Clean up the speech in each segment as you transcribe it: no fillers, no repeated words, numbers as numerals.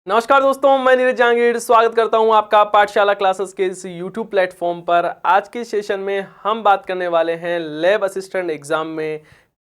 नमस्कार दोस्तों, मैं नीरज जहांगीर स्वागत करता हूं आपका पाठशाला क्लासेस के इस YouTube प्लेटफॉर्म पर। आज के सेशन में हम बात करने वाले हैं लैब असिस्टेंट एग्जाम में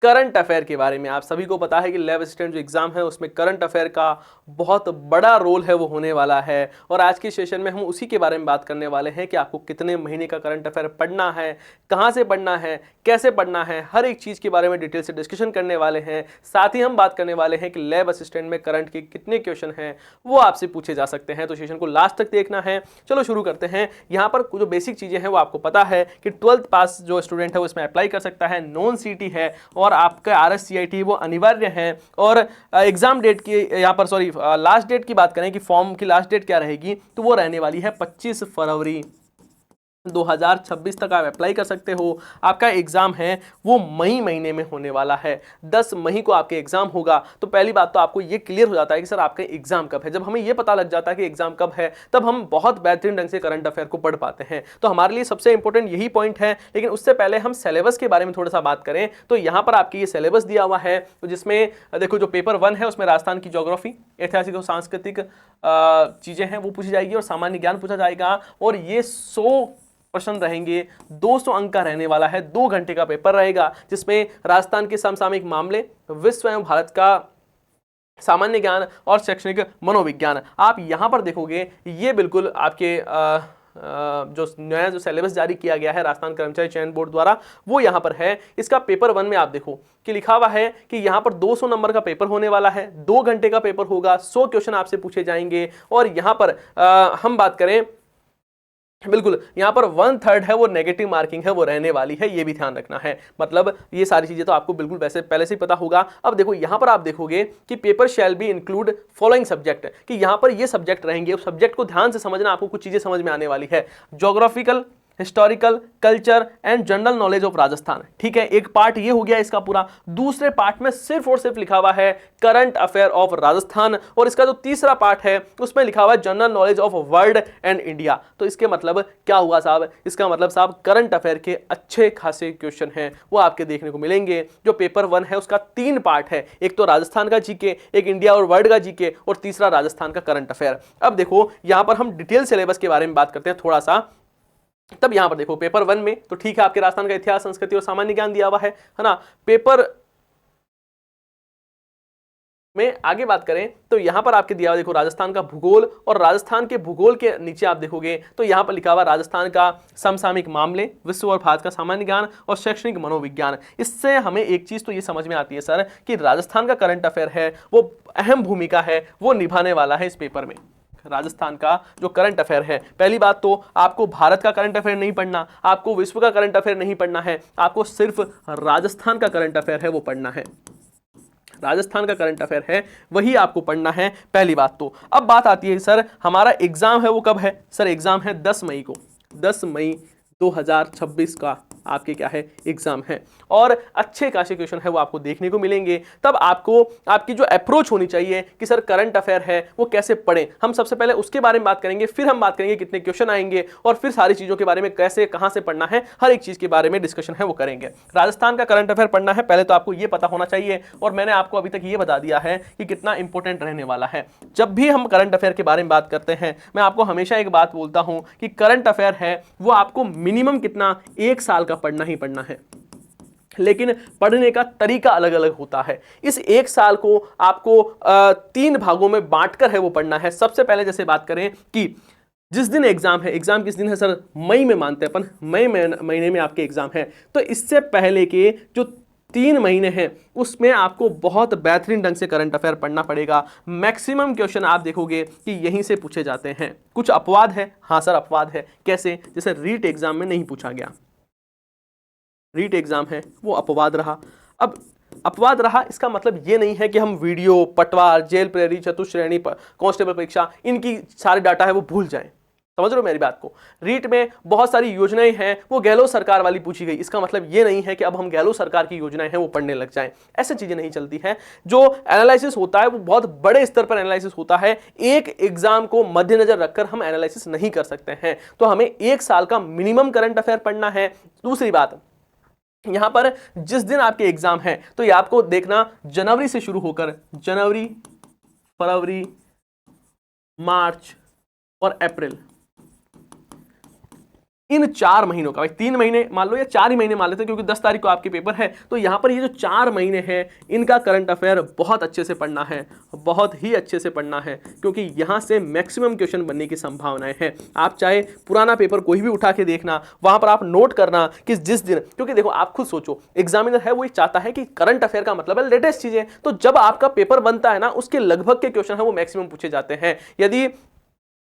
करंट अफेयर के बारे में। आप सभी को पता है कि लैब असिस्टेंट जो एग्जाम है उसमें करंट अफेयर का बहुत बड़ा रोल है वो होने वाला है, और आज के सेशन में हम उसी के बारे में बात करने वाले हैं कि आपको कितने महीने का करंट अफेयर पढ़ना है, कहाँ से पढ़ना है, कैसे पढ़ना है, हर एक चीज़ के बारे में डिटेल से डिस्कशन करने वाले हैं। साथ ही हम बात करने वाले हैं कि लैब असिस्टेंट में करंट के कितने क्वेश्चन हैं वो आपसे पूछे जा सकते हैं। तो सेशन को लास्ट तक देखना है। चलो शुरू करते हैं। यहाँ पर जो बेसिक चीज़ें हैं वो आपको पता है कि 12th पास जो स्टूडेंट है वो इसमें अप्लाई कर सकता है, नॉन सीटी है और आपका RSCIT वो अनिवार्य है। और एग्जाम डेट की यहाँ पर लास्ट डेट की बात करें कि फॉर्म की लास्ट डेट क्या रहेगी, तो वो रहने वाली है 25 फरवरी 2026 तक आप अप्लाई कर सकते हो। आपका एग्जाम है वो मई महीने में होने वाला है, 10 मई को आपके एग्जाम होगा। तो पहली बात तो आपको ये क्लियर हो जाता है कि सर आपका एग्जाम कब है। जब हमें ये पता लग जाता है कि एग्जाम कब है तब हम बहुत बेहतरीन ढंग से करंट अफेयर को पढ़ पाते हैं। तो हमारे लिए सबसे इंपॉर्टेंट यही पॉइंट है। लेकिन उससे पहले हम सिलेबस के बारे में थोड़ा सा बात करें तो यहाँ पर आपकी ये सिलेबस दिया हुआ है, तो जिसमें देखो जो पेपर 1 है उसमें राजस्थान की ज्योग्राफी, ऐतिहासिक और सांस्कृतिक चीजें हैं वो पूछी जाएगी और सामान्य ज्ञान पूछा जाएगा। और ये 100 प्रश्न रहेंगे, 200 अंक का रहने वाला है, 2 घंटे का पेपर रहेगा, जिसमें राजस्थान के समसामयिक मामले, विश्व एवं भारत का सामान्य ज्ञान और शैक्षणिक मनोविज्ञान। आप यहां पर देखोगे ये बिल्कुल आपके जो नया जो सिलेबस जारी किया गया है राजस्थान कर्मचारी चयन बोर्ड द्वारा वो यहाँ पर है। इसका पेपर 1 में आप देखो कि लिखा हुआ है कि यहाँ पर 200 नंबर का पेपर होने वाला है, 2 घंटे का पेपर होगा, 100 क्वेश्चन आपसे पूछे जाएंगे। और यहाँ पर हम बात करें बिल्कुल यहाँ पर 1/3 है वो नेगेटिव मार्किंग है वो रहने वाली है, ये भी ध्यान रखना है। मतलब ये सारी चीजें तो आपको बिल्कुल वैसे पहले से ही पता होगा। अब देखो यहाँ पर आप देखोगे कि paper shall be include following subject, कि यहाँ पर ये सब्जेक्ट रहेंगे। उस सब्जेक्ट को ध्यान से समझना, आपको कुछ चीजें समझ में आने वाली है। Geographical, historical, culture and general knowledge of Rajasthan, ठीक है, एक पार्ट ये हो गया इसका पूरा। दूसरे पार्ट में सिर्फ और सिर्फ लिखा हुआ है करंट अफेयर ऑफ राजस्थान, और इसका जो तीसरा पार्ट है उसमें लिखा हुआ है general knowledge of world and India. तो इसके मतलब क्या हुआ साहब, इसका मतलब साहब करंट अफेयर के अच्छे खासे क्वेश्चन हैं वो आपके देखने को मिलेंगे। जो पेपर 1 है उसका 3 पार्ट है, एक तो राजस्थान का जीके, एक इंडिया और वर्ल्ड का जीके, और तीसरा राजस्थान का करंट अफेयर। अब देखो यहां पर हम डिटेल सिलेबस के बारे में बात करते हैं थोड़ा सा। तब यहां पर देखो पेपर 1 में तो ठीक है आपके राजस्थान का इतिहास, संस्कृति और सामान्य ज्ञान दिया हुआ है ना। पेपर में आगे बात करें तो यहां पर आपके दिया हुआ देखो राजस्थान का भूगोल, और राजस्थान के भूगोल के नीचे आप देखोगे तो यहां पर लिखा हुआ राजस्थान का समसामयिक मामले, विश्व और भारत का सामान्य ज्ञान और शैक्षणिक मनोविज्ञान। इससे हमें एक चीज तो ये समझ में आती है सर कि राजस्थान का करंट अफेयर है वो अहम भूमिका है वो निभाने वाला है इस पेपर में। राजस्थान का जो करंट अफेयर है, पहली बात तो आपको भारत का करंट अफेयर नहीं पढ़ना, आपको विश्व का करंट अफेयर नहीं पढ़ना है, आपको सिर्फ राजस्थान का करंट अफेयर है वो पढ़ना है। राजस्थान का करंट अफेयर है वही आपको पढ़ना है, पहली बात तो। अब बात आती है सर हमारा एग्जाम है वो कब है। सर एग्जाम है 10 मई को, 10 मई 2026 का आपके क्या है एग्जाम है, और अच्छे खासे क्वेश्चन है वो आपको देखने को मिलेंगे। तब आपको आपकी जो अप्रोच होनी चाहिए कि सर करंट अफेयर है वो कैसे पढ़ें, हम सबसे पहले उसके बारे में बात करेंगे, फिर हम बात करेंगे कितने क्वेश्चन आएंगे, और फिर सारी चीजों के बारे में कैसे कहां से पढ़ना है, हर एक चीज के बारे में डिस्कशन है वो करेंगे। राजस्थान का करंट अफेयर पढ़ना है पहले तो आपको ये पता होना चाहिए, और मैंने आपको अभी तक ये बता दिया है कि कितना इंपॉर्टेंट रहने वाला है। जब भी हम करंट अफेयर के बारे में बात करते हैं मैं आपको हमेशा एक बात बोलता हूं कि करंट अफेयर है वो आपको मिनिमम कितना 1 साल का पढ़ना ही पढ़ना है, लेकिन पढ़ने का तरीका अलग अलग होता है। इस 1 साल को आपको 3 भागों में बांटकर है वो पढ़ना है। सबसे पहले जैसे बात करें कि जिस दिन एग्जाम है, एग्जाम किस दिन है सर, मई में मानते हैं अपन, मई महीने में आपके एग्जाम है, तो इससे पहले के जो 3 महीने हैं उसमें आपको बहुत बेहतरीन ढंग से करंट अफेयर पढ़ना पड़ेगा। मैक्सिमम क्वेश्चन आप देखोगे कि यहीं से पूछे जाते हैं। कुछ अपवाद है, हाँ सर अपवाद है, कैसे, जैसे रीट एग्जाम में नहीं पूछा गया, रीट एग्जाम है वो अपवाद रहा। अब अपवाद रहा इसका मतलब ये नहीं है कि हम वीडियो, पटवार, जेल प्रेरी, चतुश्रेणी कांस्टेबल परीक्षा इनकी सारे डाटा है वो भूल जाएं। समझ रहे हो मेरी बात को। रीट में बहुत सारी योजनाएं हैं वो गहलोत सरकार वाली पूछी गई, इसका मतलब ये नहीं है कि अब हम गहलोत सरकार की योजनाएं हैं वो पढ़ने लग जाएं, ऐसे चीजें नहीं चलती हैं। जो एनालिसिस होता है वो बहुत बड़े स्तर पर एनालिसिस होता है, एक एग्जाम को मद्देनजर रखकर हम एनालिसिस नहीं कर सकते हैं। तो हमें 1 साल का मिनिमम करंट अफेयर पढ़ना है। दूसरी बात, यहां पर जिस दिन आपके एग्जाम है तो ये आपको देखना जनवरी से शुरू होकर जनवरी, फरवरी, मार्च और अप्रैल, इन 4 महीनों का, भाई 3 महीने मान लो या 4 ही महीने मान लेते हैं क्योंकि 10 तारीख को आपके पेपर है, तो यहां पर ये जो 4 महीने हैं इनका करंट अफेयर बहुत अच्छे से पढ़ना है, बहुत ही अच्छे से पढ़ना है, क्योंकि यहां से मैक्सिमम क्वेश्चन बनने की संभावनाएं हैं। आप चाहे पुराना पेपर कोई भी उठा के देखना, वहां पर आप नोट करना कि जिस दिन, क्योंकि देखो आप खुद सोचो, एग्जामिनर है वो ये चाहता है कि करंट अफेयर का मतलब है लेटेस्ट चीजें, तो जब आपका पेपर बनता है ना उसके लगभग के क्वेश्चन है वो मैक्सिमम पूछे जाते हैं। यदि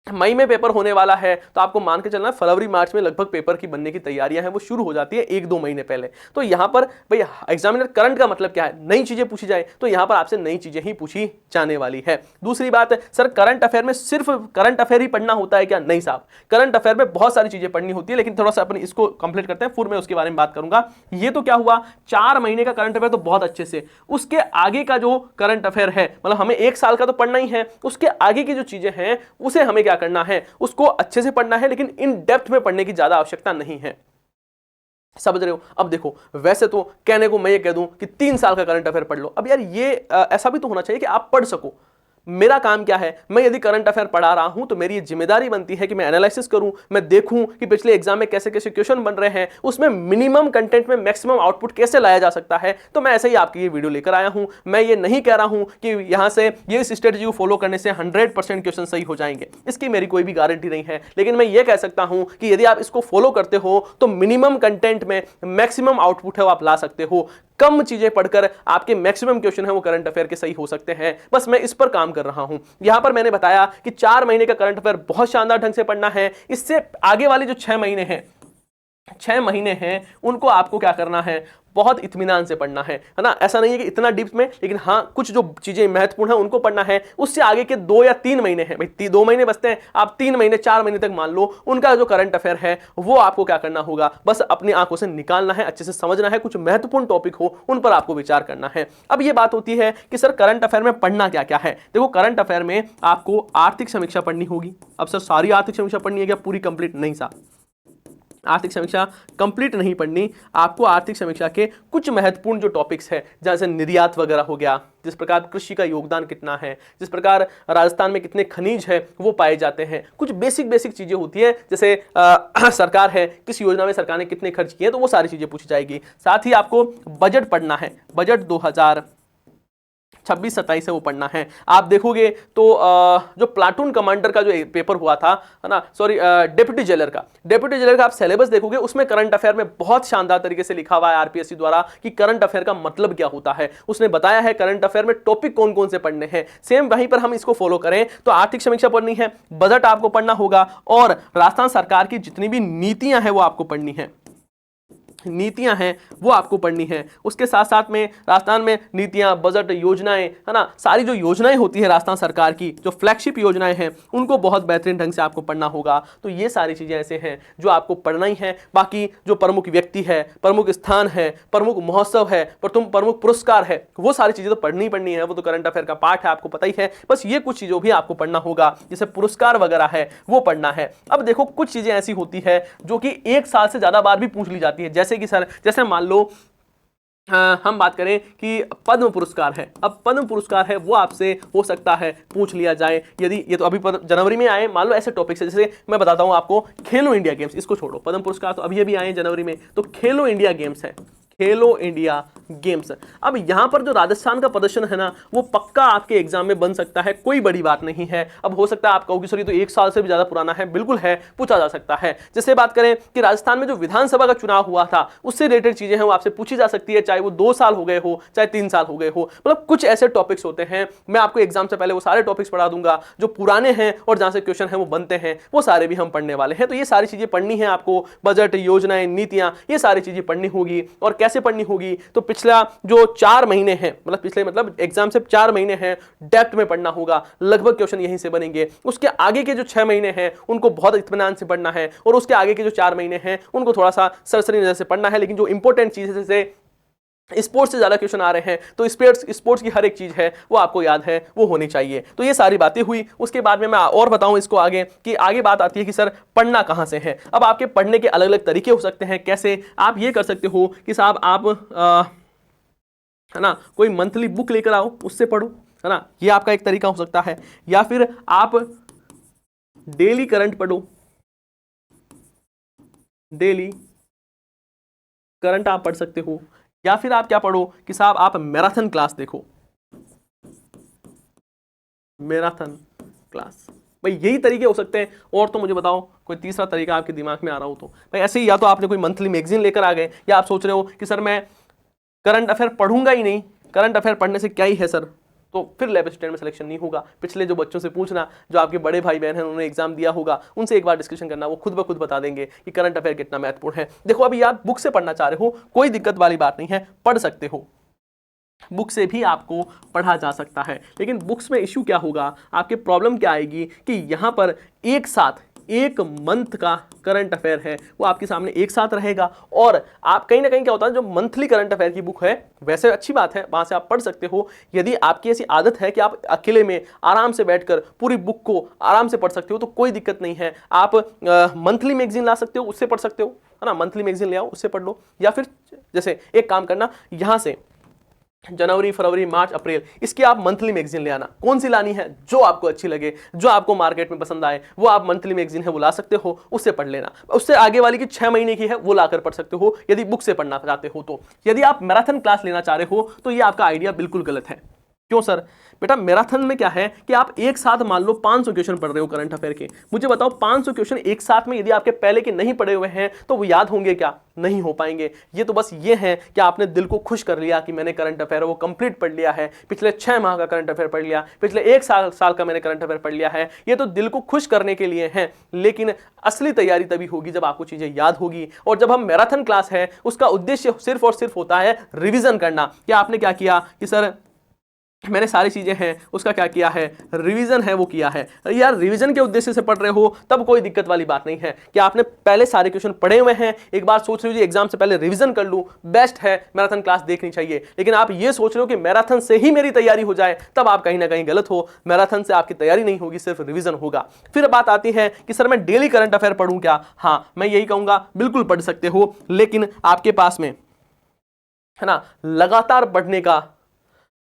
मई में पेपर होने वाला है तो आपको मान के चलना फरवरी मार्च में लगभग पेपर की बनने की तैयारियां हैं वो शुरू हो जाती है 1-2 महीने पहले। तो यहां पर भाई एग्जामिनर करंट का मतलब क्या है, नई चीजें पूछी जाए, तो यहां पर आपसे नई चीजें ही पूछी जाने वाली है। दूसरी बात है, सर करंट अफेयर में सिर्फ करंट अफेयर ही पढ़ना होता है क्या? नहीं साहब, करंट अफेयर में बहुत सारी चीजें पढ़नी होती है, लेकिन थोड़ा सा अपन इसको कंप्लीट करते हैं, फिर मैं उसके बारे में बात करूंगा। ये तो क्या हुआ, 4 महीने का करंट अफेयर तो बहुत अच्छे से, उसके आगे का जो करंट अफेयर है, मतलब हमें 1 साल का तो पढ़ना ही है, उसके आगे की जो चीजें हैं उसे हमें क्या करना है, को अच्छे से पढ़ना है, लेकिन इन डेप्थ में पढ़ने की ज्यादा आवश्यकता नहीं है। समझ रहे हो? अब देखो, वैसे तो कहने को मैं ये कह दूं कि 3 साल का करंट अफेयर पढ़ लो, अब यार ये ऐसा भी तो होना चाहिए कि आप पढ़ सको। मेरा काम क्या है, मैं यदि करंट अफेयर पढ़ा रहा हूं तो मेरी जिम्मेदारी बनती है कि मैं एनालिसिस करूं, मैं देखूं कि पिछले एग्जाम में कैसे कैसे क्वेश्चन बन रहे हैं, उसमें मिनिमम कंटेंट में मैक्सिमम आउटपुट कैसे लाया जा सकता है। तो मैं ऐसे ही आपकी ये वीडियो लेकर आया हूं। मैं ये नहीं कह रहा हूं कि यहां से ये इस स्ट्रेटजी को फॉलो करने से 100% क्वेश्चन सही हो जाएंगे, इसकी मेरी कोई भी गारंटी नहीं है, लेकिन मैं ये कह सकता हूं कि यदि आप इसको फॉलो करते हो तो मिनिमम कंटेंट में मैक्सिमम आउटपुट है वो आप ला सकते हो। कम चीजें पढ़कर आपके मैक्सिमम क्वेश्चन है वो करंट अफेयर के सही हो सकते हैं, बस मैं इस पर काम कर रहा हूं। यहां पर मैंने बताया कि 4 महीने का करंट अफेयर बहुत शानदार ढंग से पढ़ना है। इससे आगे वाले जो 6 महीने हैं, 6 महीने हैं, उनको आपको क्या करना है, बहुत इत्मीनान से पढ़ना है ना। ऐसा नहीं है कि इतना डीप में, लेकिन हाँ कुछ जो चीजें महत्वपूर्ण है उनको पढ़ना है। उससे आगे के 2 या 3 महीने हैं, भाई 2 महीने बचते हैं, आप 3 महीने 4 महीने तक मान लो, उनका जो करंट अफेयर है वो आपको क्या करना होगा, बस अपनी आंखों से निकालना है, अच्छे से समझना है, कुछ महत्वपूर्ण टॉपिक हो उन पर आपको विचार करना है। अब ये बात होती है कि सर करंट अफेयर में पढ़ना क्या क्या है। देखो, करंट अफेयर में आपको आर्थिक समीक्षा पढ़नी होगी। अब सर सारी आर्थिक समीक्षा पढ़नी है क्या? पूरी कंप्लीट नहीं साहब, आर्थिक समीक्षा कंप्लीट नहीं पढ़नी। आपको आर्थिक समीक्षा के कुछ महत्वपूर्ण जो टॉपिक्स हैं, जैसे निर्यात वगैरह हो गया, जिस प्रकार कृषि का योगदान कितना है, जिस प्रकार राजस्थान में कितने खनिज है वो पाए जाते हैं, कुछ बेसिक चीजें होती है, जैसे सरकार है, किस योजना में सरकार ने कितने खर्च किए, तो वो सारी चीजें पूछी जाएगी। साथ ही आपको बजट पढ़ना है, बजट 2026-27 है वो पढ़ना है। आप देखोगे तो जो प्लाटून कमांडर का जो पेपर हुआ था, है ना, सॉरी डेप्यूटी जेलर का आप सिलेबस देखोगे, उसमें करंट अफेयर में बहुत शानदार तरीके से लिखा हुआ है आरपीएससी द्वारा कि करंट अफेयर का मतलब क्या होता है। उसने बताया है करंट अफेयर में टॉपिक कौन कौन से पढ़ने हैं। सेम वहीं पर हम इसको फॉलो करें तो आर्थिक समीक्षा पढ़नी है, बजट आपको पढ़ना होगा, और राजस्थान सरकार की जितनी भी नीतियां हैं वो आपको पढ़नी है, नीतियां हैं वो आपको पढ़नी है। उसके साथ साथ में राजस्थान में नीतियां, बजट, योजनाएं, है ना, सारी जो योजनाएं होती है राजस्थान सरकार की, जो फ्लैगशिप योजनाएं हैं, उनको बहुत बेहतरीन ढंग से आपको पढ़ना होगा। तो ये सारी चीजें ऐसे हैं जो आपको पढ़ना ही है। बाकी जो प्रमुख व्यक्ति है, प्रमुख स्थान है, प्रमुख महोत्सव है, प्रमुख पुरस्कार है, वो सारी चीजें तो पढ़नी पढ़नी है, वो तो करंट अफेयर का पार्ट है, आपको पता ही है। बस ये कुछ चीजों भी आपको पढ़ना होगा, जैसे पुरस्कार वगैरह है वो पढ़ना है। अब देखो, कुछ चीजें ऐसी होती है जो कि 1 साल से ज्यादा बार भी पूछ ली जाती है, जैसे कि सर, जैसे मान लो हम बात करें कि पद्म पुरस्कार है। अब पद्म पुरस्कार है वो आपसे हो सकता है पूछ लिया जाए, यदि ये तो अभी जनवरी में आए, मान लो ऐसे टॉपिक्स है, जैसे मैं बताता हूं आपको, खेलो इंडिया गेम्स, इसको छोड़ो, पद्म पुरस्कार तो अभी आए जनवरी में, तो खेलो इंडिया गेम्स है, खेलो इंडिया गेम्स। अब यहां पर जो राजस्थान का प्रदर्शन है ना, वो पक्का आपके एग्जाम में बन सकता है, कोई बड़ी बात नहीं है। अब हो सकता है आप कहोगे सर ये तो 1 साल से भी ज्यादा पुराना है, बिल्कुल है, पूछा जा सकता है। जैसे बात करें कि राजस्थान में जो विधानसभा का चुनाव हुआ था, उससे रिलेटेड चीजें हैं वो आपसे पूछी जा सकती है, चाहे वो 2 साल हो गए हो, चाहे 3 साल हो गए हो। मतलब कुछ ऐसे टॉपिक्स होते हैं, मैं आपको एग्जाम से पहले वो सारे टॉपिक्स पढ़ा दूंगा जो पुराने हैं और जहां से क्वेश्चन है वो बनते हैं, वो सारे भी हम पढ़ने वाले हैं। तो ये सारी चीजें पढ़नी है आपको, बजट, योजनाएं, नीतियां, ये सारी चीजें पढ़नी होगी। और कैसे पढ़नी होगी, तो पिछला जो 4 महीने हैं, मतलब पिछले मतलब एग्जाम से 4 महीने हैं, डेप्थ में पढ़ना होगा, लगभग क्वेश्चन यहीं से बनेंगे। उसके आगे के जो 6 महीने हैं उनको बहुत इत्मीनान से पढ़ना है, और उसके आगे के जो 4 महीने हैं उनको थोड़ा सा सरसरी नजर से पढ़ना है। लेकिन जो इंपॉर्टेंट चीज है, जैसे स्पोर्ट्स से ज्यादा क्वेश्चन आ रहे हैं, तो स्पोर्ट्स की हर एक चीज है वो आपको याद है, वो होनी चाहिए। तो ये सारी बातें हुई। उसके बाद में मैं और बताऊं इसको आगे, कि आगे बात आती है कि सर पढ़ना कहां से है। अब आपके पढ़ने के अलग अलग तरीके हो सकते हैं। कैसे आप ये कर सकते हो कि साहब आप है ना, कोई मंथली बुक लेकर आओ, उससे पढ़ो, है ना, ये आपका एक तरीका हो सकता है। या फिर आप डेली करंट पढ़ो, डेली करंट आप पढ़ सकते हो, या फिर आप क्या पढ़ो कि साहब आप मैराथन क्लास देखो, मैराथन क्लास। भाई यही तरीके हो सकते हैं, और तो मुझे बताओ कोई तीसरा तरीका आपके दिमाग में आ रहा हो तो। भाई ऐसे ही या तो आपने कोई मंथली मैगजीन लेकर आ गए, या आप सोच रहे हो कि सर मैं करंट अफेयर पढ़ूंगा ही नहीं, करंट अफेयर पढ़ने से क्या ही है सर, तो फिर लैब असिस्टेंट में सिलेक्शन नहीं होगा। पिछले जो बच्चों से पूछना, जो आपके बड़े भाई बहन हैं उन्होंने एग्जाम दिया होगा, उनसे एक बार डिस्कशन करना, वो खुद ब खुद बता देंगे कि करंट अफेयर कितना महत्वपूर्ण है। देखो अभी आप बुक से पढ़ना चाह रहे हो, कोई दिक्कत वाली बात नहीं है, पढ़ सकते हो, बुक से भी आपको पढ़ा जा सकता है। लेकिन बुक्स में इश्यू क्या होगा, आपके प्रॉब्लम क्या आएगी कि यहां पर एक साथ एक मंथ का करंट अफेयर है वो आपके सामने एक साथ रहेगा, और आप कहीं ना कहीं क्या होता है, जो मंथली करंट अफेयर की बुक है वैसे अच्छी बात है, वहां से आप पढ़ सकते हो। यदि आपकी ऐसी आदत है कि आप अकेले में आराम से बैठकर पूरी बुक को आराम से पढ़ सकते हो तो कोई दिक्कत नहीं है, आप मंथली मैगजीन ला सकते हो, उससे पढ़ सकते हो, है ना, मंथली मैगजीन ले आओ उससे पढ़ लो। या फिर जैसे एक काम करना, यहां से जनवरी, फरवरी, मार्च, अप्रैल, इसकी आप मंथली मैगजीन ले आना। कौन सी लानी है, जो आपको अच्छी लगे, जो आपको मार्केट में पसंद आए, वो आप मंथली मैगजीन है वो ला सकते हो, उससे पढ़ लेना। उससे आगे वाली की 6 महीने की है वो लाकर पढ़ सकते हो, यदि बुक से पढ़ना चाहते हो तो। यदि आप मैराथन क्लास लेना चाह रहे हो तो ये आपका आइडिया बिल्कुल गलत है। क्यों सर? बेटा मैराथन में क्या है कि आप एक साथ मान लो 500 क्वेश्चन पढ़ रहे हो करंट अफेयर के, मुझे बताओ 500 क्वेश्चन एक साथ में यदि आपके पहले के नहीं पढ़े हुए हैं तो वो याद होंगे क्या? नहीं हो पाएंगे। ये तो बस ये है कि आपने दिल को खुश कर लिया कि मैंने करंट अफेयर वो कंप्लीट पढ़ लिया है, पिछले 6 माह का करंट अफेयर पढ़ लिया, पिछले 1 साल का मैंने करंट अफेयर पढ़ लिया है। ये तो दिल को खुश करने के लिए है, लेकिन असली तैयारी तभी होगी जब आपको चीजें याद होगी। और जब हम मैराथन क्लास है उसका उद्देश्य सिर्फ और सिर्फ होता है रिविजन करना। कि आपने क्या किया कि सर मैंने सारी चीजें हैं उसका क्या किया है, रिवीजन है वो किया है। यार रिवीजन के उद्देश्य से पढ़ रहे हो तब कोई दिक्कत वाली बात नहीं है कि आपने पहले सारे क्वेश्चन पढ़े हुए हैं, एक बार सोच रहे हो एग्जाम से पहले रिवीजन कर लूं, बेस्ट है, मैराथन क्लास देखनी चाहिए। लेकिन आप ये सोच रहे हो कि मैराथन से ही मेरी तैयारी हो जाए, तब आप कहीं ना कहीं गलत हो। मैराथन से आपकी तैयारी नहीं होगी, सिर्फ रिवीजन होगा। फिर बात आती है कि सर मैं डेली करंट अफेयर पढ़ूं क्या? हाँ, मैं यही कहूंगा बिल्कुल पढ़ सकते हो, लेकिन आपके पास में है ना लगातार पढ़ने का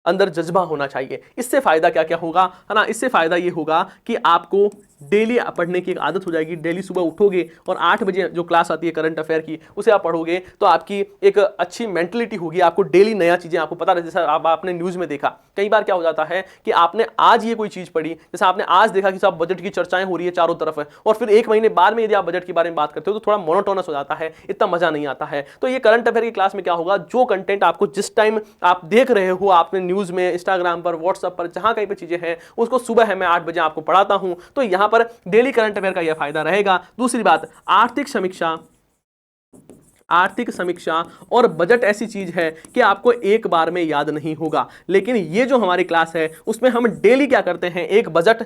अंदर जज्बा होना चाहिए। इससे फायदा क्या क्या होगा, है ना, इससे फायदा ये होगा कि आपको डेली पढ़ने की एक आदत हो जाएगी। डेली सुबह उठोगे और 8 बजे जो क्लास आती है करंट अफेयर की उसे आप पढ़ोगे तो आपकी एक अच्छी मेंटलिटी होगी, आपको डेली नया चीजें आपको पता रहे। जैसा आपने न्यूज में देखा कई बार क्या हो जाता है कि आपने आज ये कोई चीज पढ़ी, जैसे आपने आज देखा कि साहब बजट की चर्चाएं हो रही है चारों तरफ है, और फिर 1 महीने बाद में यदि आप बजट के बारे में बात करते हो तो थोड़ा मोनोटोनस हो जाता है, इतना मजा नहीं आता है। तो ये करंट अफेयर की क्लास में क्या होगा, जो कंटेंट आपको जिस टाइम आप देख रहे हो, आपने न्यूज में, इंस्टाग्राम पर, व्हाट्सएप पर, जहां कहीं पर चीजें हैं, उसको सुबह है मैं 8 बजे आपको पढ़ाता हूं, तो यहां पर डेली करंट अफेयर का यह फायदा रहेगा। दूसरी बात, आर्थिक समीक्षा और बजट ऐसी चीज है कि आपको एक बार में याद नहीं होगा। लेकिन ये जो हमारी क्लास है उसमें हम डेली क्या करते हैं, एक बजट,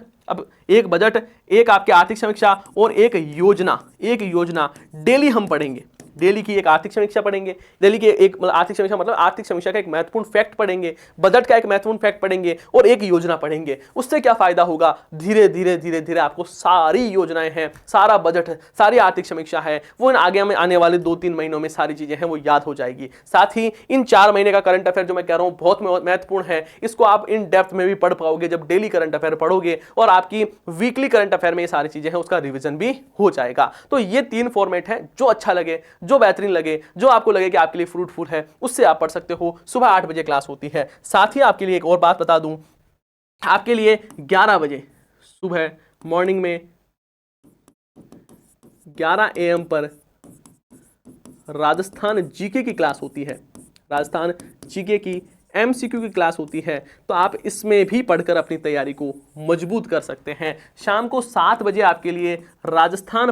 एक आपकी आर्थिक समीक्षा और एक योजना डेली हम पढ़ेंगे। डेली की एक आर्थिक समीक्षा पढ़ेंगे, डेली की एक आर्थिक समीक्षा मतलब आर्थिक समीक्षा का एक महत्वपूर्ण फैक्ट पढ़ेंगे, बजट का एक महत्वपूर्ण फैक्ट पढ़ेंगे और एक योजना पढ़ेंगे। उससे क्या फायदा होगा, धीरे धीरे आपको सारी योजनाएं हैं, सारा बजट है, सारी आर्थिक समीक्षा है, वो आगे में आने वाले 2-3 महीनों में सारी चीजें हैं वो याद हो जाएगी। साथ ही इन 4 महीने का करंट अफेयर जो मैं कह रहा हूं बहुत महत्वपूर्ण है, इसको आप इन डेप्थ में भी पढ़ पाओगे जब डेली करंट अफेयर पढ़ोगे, और आपकी वीकली करंट अफेयर में ये सारी चीजें हैं उसका रिविजन भी हो जाएगा। तो ये 3 फॉर्मेट है, जो अच्छा लगे, जो बेहतरीन लगे, जो आपको लगे कि आपके लिए फ्रूटफुल है, उससे आप पढ़ सकते हो। सुबह 8 बजे क्लास होती है। साथ ही आपके लिए एक और बात बता दूं, आपके लिए 11 बजे सुबह मॉर्निंग में 11 AM पर राजस्थान जीके की क्लास होती है, राजस्थान जीके की MCQ की क्लास होती है। तो आप इसमें भी पढ़कर अपनी तैयारी को मजबूत कर सकते हैं। शाम को 7 बजे आपके लिए राजस्थान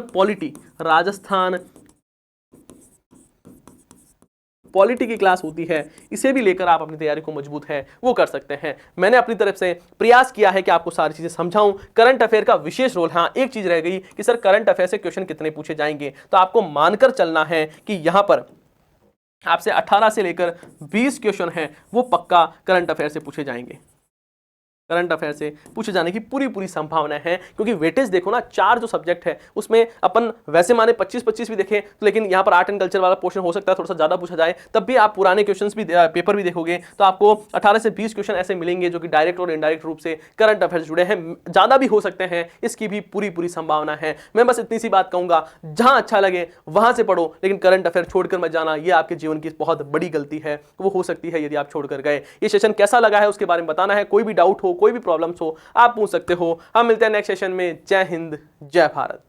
पॉलिटी की क्लास होती है, इसे भी लेकर आप अपनी तैयारी को मजबूत है वो कर सकते हैं। मैंने अपनी तरफ से प्रयास किया है कि आपको सारी चीजें समझाऊं। करंट अफेयर का विशेष रोल, हाँ एक चीज रह गई कि सर करंट अफेयर से क्वेश्चन कितने पूछे जाएंगे, तो आपको मानकर चलना है कि यहां पर आपसे 18 से लेकर 20 क्वेश्चन हैं वो पक्का करंट अफेयर से पूछे जाएंगे। करंट अफेयर से पूछे जाने की पूरी संभावना है, क्योंकि वेटेज देखो ना, 4 जो सब्जेक्ट है उसमें अपन वैसे माने 25-25 भी देखें तो, लेकिन यहाँ पर आर्ट एंड कल्चर वाला पोर्शन हो सकता है थोड़ा सा ज्यादा पूछा जाए, तब भी आप पुराने क्वेश्चंस भी पेपर भी देखोगे तो आपको 18 से 20 क्वेश्चन ऐसे मिलेंगे जो कि डायरेक्ट और इनडायरेक्ट रूप से करंट अफेयर से जुड़े हैं, ज्यादा भी हो सकते हैं, इसकी भी पूरी संभावना है। मैं बस इतनी सी बात कहूंगा, जहां अच्छा लगे वहां से पढ़ो, लेकिन करंट अफेयर छोड़कर मत जाना, यह आपके जीवन की बहुत बड़ी गलती है, वो हो सकती है यदि आप छोड़कर गए। ये सेशन कैसा लगा है उसके बारे में बताना है, कोई भी डाउट हो, कोई भी प्रॉब्लम्स हो, आप पूछ सकते हो। हम मिलते हैं नेक्स्ट सेशन में। जय हिंद, जय भारत।